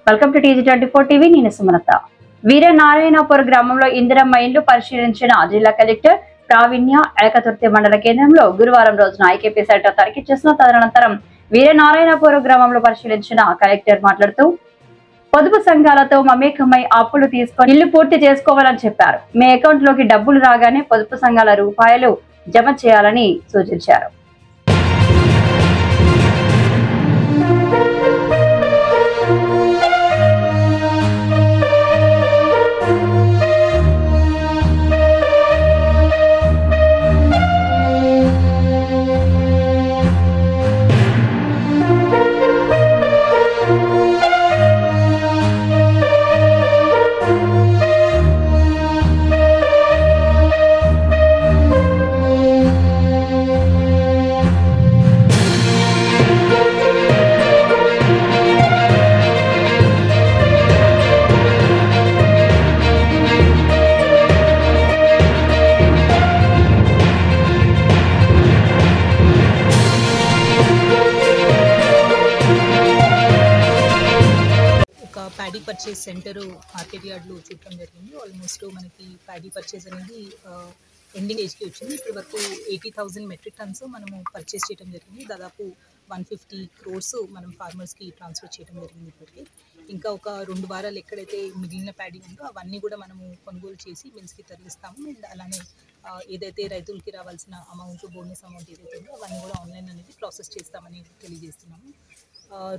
Welcome to TG24 TV. నేను సుమలత. వీరనారాయణపుర గ్రామంలో ఇందిరమ్మ ఇండ్లు పరిశీలించిన జిల్లా కలెక్టర్ ప్రావీణ్య ఏకతుర్తి మండల కేంద్రంలో గురువారం రోజున ఐకేపీ సెంటర్ తనిఖీ చేసిన తదనంతరం వీరనారాయణపుర గ్రామంలో పరిశీలించిన కలెక్టర్ మాట్లాడుతూ పొదుపు సంఘాలతో మమేకమై అప్పులు తీసుకొని ఇల్లు పూర్తి చేసుకోవాలని చెప్పారు. మీ అకౌంట్ లోకి డబ్బులు రాగానే పొదుపు సంఘాల రూపాయలు జమ చేయాలని సూచించారు. ప్యాడీ పర్చేస్ సెంటర్ మార్కెట్ యార్డ్లో చూడటం జరిగింది. ఆల్మోస్ట్ మనకి ప్యాడీ పర్చేస్ అనేది ఎండింగ్ ఏజ్కి వచ్చింది. ఇప్పటి వరకు 80,000 మెట్రిక్ టన్స్ మనము పర్చేస్ చేయడం జరిగింది. దాదాపు 150 crores మనం ఫార్మర్స్కి ట్రాన్స్ఫర్ చేయడం జరిగింది. ఇప్పటికీ ఇంకా ఒక 2 వారాలు ఎక్కడైతే మిగిలిన ప్యాడీ ఉందో అవన్నీ కూడా మనము కొనుగోలు చేసి మిల్స్కి తరలిస్తాము. అండ్ అలానే ఏదైతే రైతులకి రావాల్సిన అమౌంట్, బోనస్ అమౌంట్ ఏదైతే ఉందో అవన్నీ కూడా ఆన్లైన్ అనేది ప్రాసెస్ చేస్తామని తెలియజేస్తున్నాము.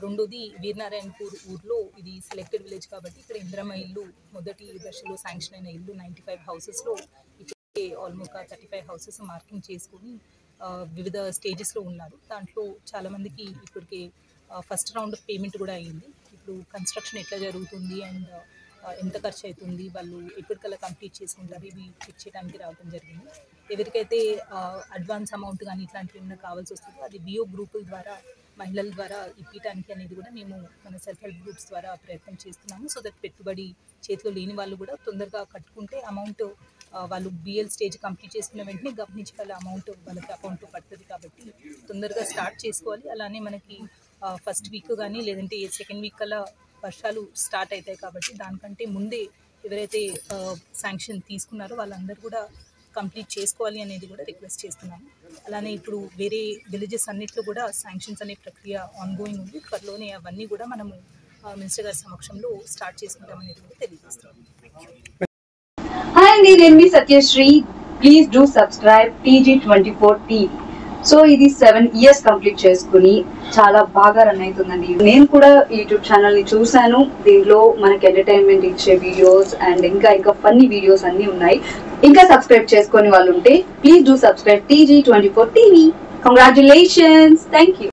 రెండోది వీరనారాయణపూర్ ఊర్లో ఇది సెలెక్టెడ్ విలేజ్ కాబట్టి ఇక్కడ ఇందిరమ్మ ఇల్లు మొదటి దశలో శాంక్షన్ అయిన ఇల్లు 95 హౌసెస్లో ఇప్పటికే ఆల్మోస్ట్ 35 హౌసెస్ మార్కింగ్ చేసుకొని వివిధ స్టేజెస్లో ఉన్నారు. దాంట్లో చాలామందికి ఇప్పటికే ఫస్ట్ రౌండ్ ఆఫ్ పేమెంట్ కూడా అయ్యింది. ఇప్పుడు కన్స్ట్రక్షన్ ఎట్లా జరుగుతుంది అండ్ ఎంత ఖర్చు అవుతుంది, వాళ్ళు ఎప్పటికల్లా కంప్లీట్ చేసుకుంటారు, ఇవి చెక్ చేయడానికి రావడం జరిగింది. ఎవరికైతే అడ్వాన్స్ అమౌంట్ కానీ ఇట్లాంటివి ఏమైనా కావాల్సి వస్తుందో అది బిఓ గ్రూపుల ద్వారా, మహిళల ద్వారా ఇప్పించడానికి అనేది కూడా మేము మన సెల్ఫ్ హెల్ప్ గ్రూప్స్ ద్వారా ప్రయత్నం చేస్తున్నాము. సో దట్ పెట్టుబడి చేతిలో లేని వాళ్ళు కూడా తొందరగా కట్టుకుంటే అమౌంట్ వాళ్ళు బిఎల్ స్టేజ్ కంప్లీట్ చేసుకున్న వెంటనే గమనించి వాళ్ళ అమౌంట్ వాళ్ళకి అకౌంట్లో పడుతుంది కాబట్టి తొందరగా స్టార్ట్ చేసుకోవాలి. అలానే మనకి ఫస్ట్ వీక్ కానీ లేదంటే సెకండ్ వీక్ కల్లా వర్షాలు స్టార్ట్ అవుతాయి కాబట్టి దానికంటే ముందే ఎవరైతే శాంక్షన్ తీసుకున్నారో వాళ్ళందరూ కూడా కంప్లీట్ చేసుకోవాలి అనేది కూడా రిక్వెస్ట్ చేస్తున్నాము. అలానే ఇప్పుడు వేరే విలేజెస్ అన్నిట్లో కూడా శాంక్షన్స్ అనే ప్రక్రియ ఆన్గోయింగ్ ఉంది. త్వరలోనే అవన్నీ కూడా మనము మినిస్టర్ గారి సమక్షంలో స్టార్ట్ చేసుకుంటాం అనేది కూడా తెలియజేస్తున్నాము. హాయ్ అండి, నేను మీ Satyasri. Please do subscribe TG24 TV. So ఇది 7 years కంప్లీట్ చేసుకుని చాలా బాగా రన్ అవుతుందండి. నేను కూడా యూట్యూబ్ ఛానల్ ని చూసాను. దీనిలో మనకి ఎంటర్టైన్మెంట్ ఇచ్చే వీడియోస్ అండ్ ఇంకా ఫన్నీ వీడియోస్ అన్ని ఉన్నాయి. ఇంకా సబ్స్క్రైబ్ చేసుకుని వాళ్ళు ఉంటే please do subscribe TG24 TV. Congratulations. Thank you.